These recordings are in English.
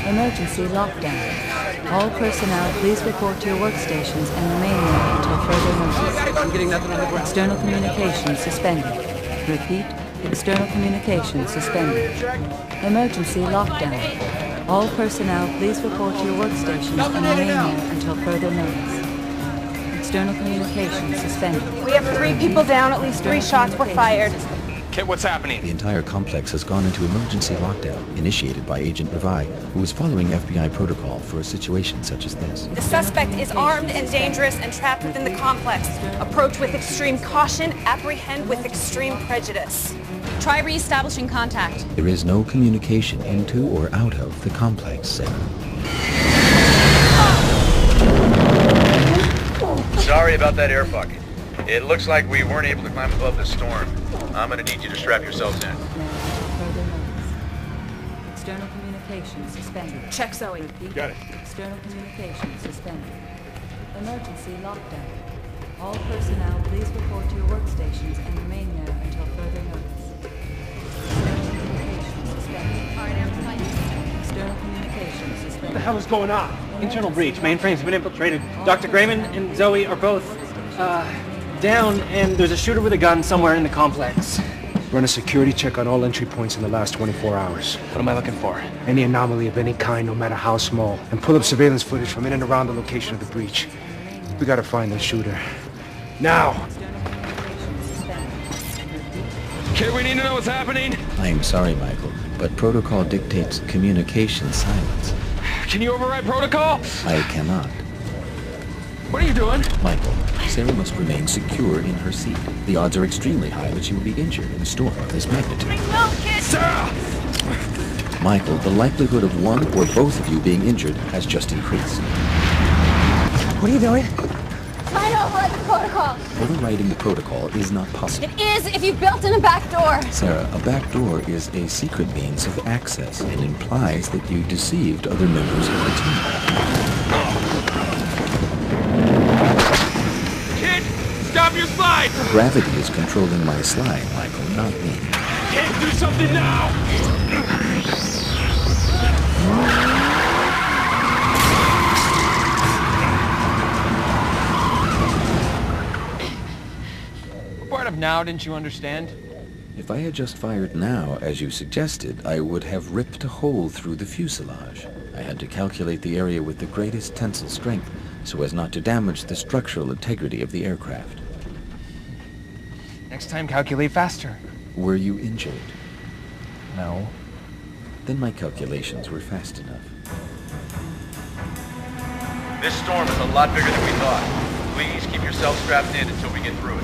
Emergency lockdown. All personnel, please report to your workstations and remain there until further notice. I'm getting nothing on the ground. External communications suspended. Repeat, external communications suspended. Emergency lockdown. All personnel, please report to your workstations and remain there until further notice. External communications suspended. We have 3 people down, at least 3 shots were fired. Kit, what's happening? The entire complex has gone into emergency lockdown, initiated by Agent Levi, who is following FBI protocol for a situation such as this. The suspect is armed and dangerous and trapped within the complex. Approach with extreme caution, apprehend with extreme prejudice. Try re-establishing contact. There is no communication into or out of the complex, Sarah. Sorry about that air pocket. It looks like we weren't able to climb above the storm. I'm gonna need you to strap yourselves in. Further notice. External communications suspended. Check Zoe. Got it. External communications suspended. Emergency lockdown. All personnel, please report to your workstations and remain there until further notice. External communications suspended. External communications suspended. What the hell is going on? Internal breach. Mainframe's been infiltrated. Dr. Grayman and Zoe are both, down, and there's a shooter with a gun somewhere in the complex. Run a security check on all entry points in the last 24 hours. What am I looking for? Any anomaly of any kind, no matter how small. And pull up surveillance footage from in and around the location of the breach. We gotta find the shooter. Now! Kit, we need to know what's happening. I am sorry, Michael, but protocol dictates communication silence. Can you override protocol? I cannot. What are you doing? Michael, Sarah must remain secure in her seat. The odds are extremely high that she will be injured in a storm of this magnitude. Sarah! Michael, the likelihood of one or both of you being injured has just increased. What are you doing? Try to override the protocol. Overriding the protocol is not possible. It is if you built in a back door. Sarah, a back door is a secret means of access and implies that you deceived other members of the team. Kit, stop your slide! Gravity is controlling my slide, Michael, not me. Kit, do something now! What part of now didn't you understand? If I had just fired now, as you suggested, I would have ripped a hole through the fuselage. I had to calculate the area with the greatest tensile strength, so as not to damage the structural integrity of the aircraft. Next time, calculate faster. Were you injured? No. Then my calculations were fast enough. This storm is a lot bigger than we thought. Please keep yourselves strapped in until we get through it.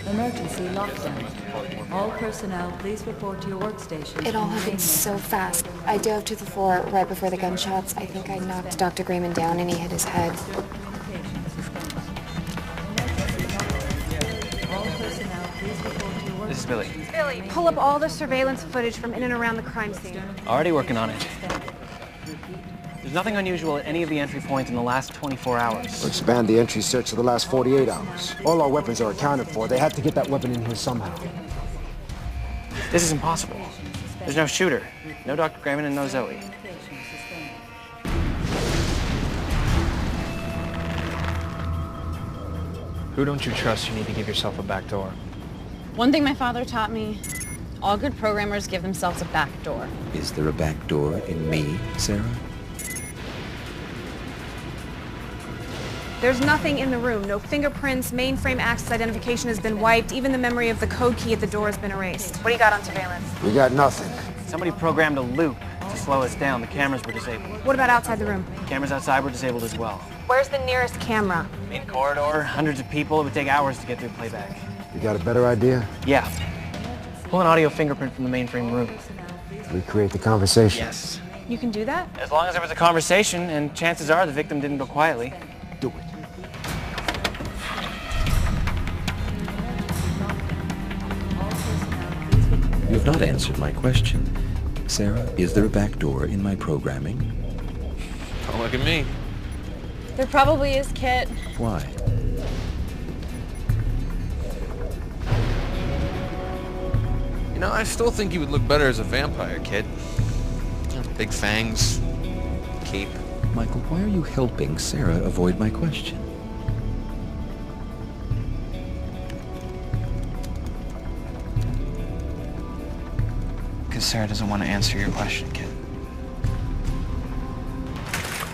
Emergency lockdown. All personnel, please report to your workstations. It all happened so fast. I dove to the floor right before the gunshots. I think I knocked Dr. Grayman down and he hit his head. This is Billy. Billy, pull up all the surveillance footage from in and around the crime scene. Already working on it. There's nothing unusual at any of the entry points in the last 24 hours. We'll expand the entry search to the last 48 hours. All our weapons are accounted for. They have to get that weapon in here somehow. This is impossible. There's no shooter, no Dr. Grayman, and no Zoe. Who don't you trust you need to give yourself a back door? One thing my father taught me, all good programmers give themselves a back door. Is there a back door in me, Sarah? There's nothing in the room. No fingerprints, mainframe access identification has been wiped. Even the memory of the code key at the door has been erased. What do you got on surveillance? We got nothing. Somebody programmed a loop to slow us down. The cameras were disabled. What about outside the room? Cameras outside were disabled as well. Where's the nearest camera? Main corridor, hundreds of people. It would take hours to get through playback. You got a better idea? Yeah. Pull an audio fingerprint from the mainframe room. Recreate the conversation. Yes. You can do that? As long as there was a conversation, and chances are the victim didn't go quietly. Do it. You have not answered my question. Sarah, is there a back door in my programming? Don't look at me. There probably is, Kit. Why? You know, I still think you would look better as a vampire, Kit. Big fangs, cape. Michael, why are you helping Sarah avoid my question? Because Sarah doesn't want to answer your question, kid.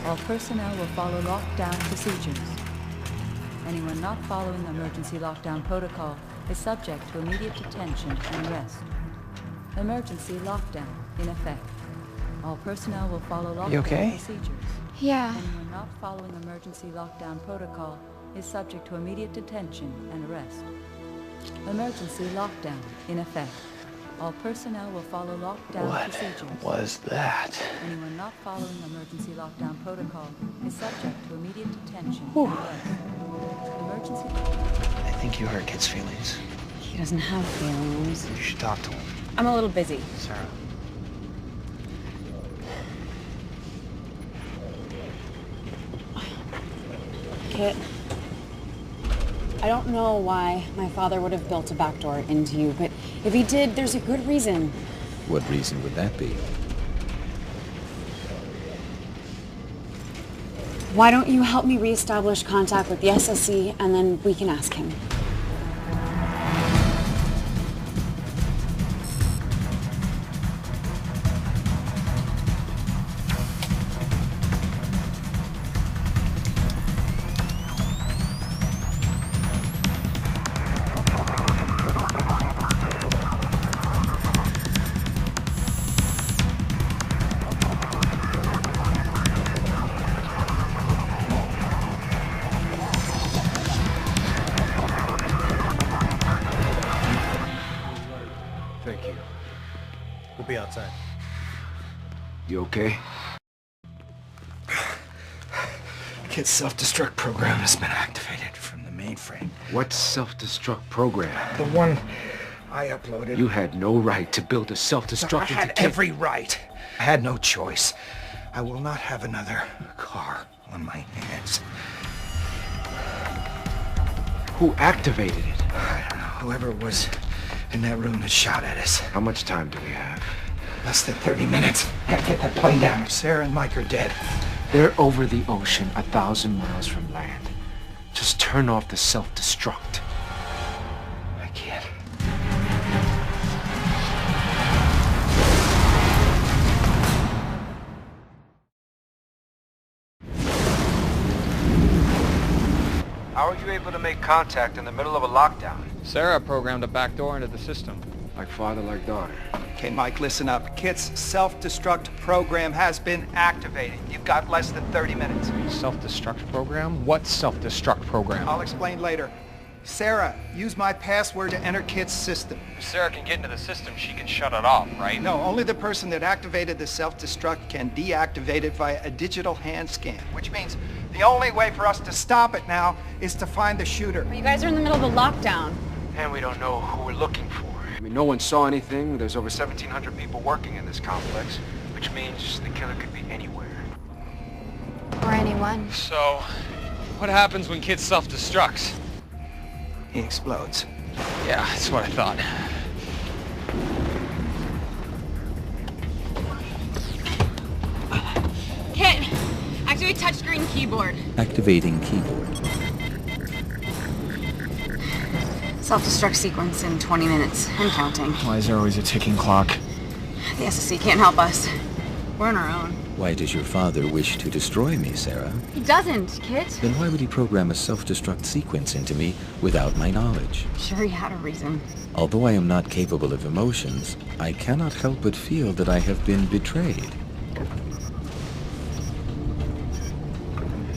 All personnel will follow lockdown procedures. Anyone not following emergency lockdown protocol is subject to immediate detention and arrest. Emergency lockdown in effect. All personnel will follow lockdown procedures. Yeah. Anyone not following emergency lockdown protocol is subject to immediate detention and arrest. Emergency lockdown in effect. All personnel will follow lockdown procedures. What was that? Anyone not following emergency lockdown protocol is subject to immediate detention and arrest. Emergency. I think you hurt Kid's feelings. He doesn't have feelings. You should talk to him. I'm a little busy. Sarah. Kit, I don't know why my father would have built a backdoor into you, but if he did, there's a good reason. What reason would that be? Why don't you help me reestablish contact with the SSC, and then we can ask him. Thank you. We'll be outside. You okay? Kid's self-destruct program has been activated from the mainframe. What self-destruct program? The one I uploaded. You had no right to build a I self-destructive had every right. I had no choice. I will not have another car on my hands. Who activated it? I don't know. Whoever was in that room that shot at us. How much time do we have? Less than 30 minutes. Gotta get that plane down. Sarah and Mike are dead. They're over the ocean, 1,000 miles from land. Just turn off the self-destruct. I can't. How are you able to make contact in the middle of a lockdown? Sarah programmed a backdoor into the system. Like father, like daughter. Okay, Mike, listen up. Kit's self-destruct program has been activated. You've got less than 30 minutes. Self-destruct program? What self-destruct program? I'll explain later. Sarah, use my password to enter Kit's system. If Sarah can get into the system, she can shut it off, right? No, only the person that activated the self-destruct can deactivate it via a digital hand scan, which means the only way for us to stop it now is to find the shooter. You guys are in the middle of a lockdown. And we don't know who we're looking for. I mean, no one saw anything. There's over 1,700 people working in this complex, which means the killer could be anywhere. Or anyone. So, what happens when Kid self-destructs? He explodes. Yeah, that's what I thought. Kit, activate touchscreen keyboard. Activating keyboard. Self-destruct sequence in 20 minutes. And counting. Why is there always a ticking clock? The SSC can't help us. We're on our own. Why does your father wish to destroy me, Sarah? He doesn't, Kit. Then why would he program a self-destruct sequence into me without my knowledge? Sure, he had a reason. Although I am not capable of emotions, I cannot help but feel that I have been betrayed.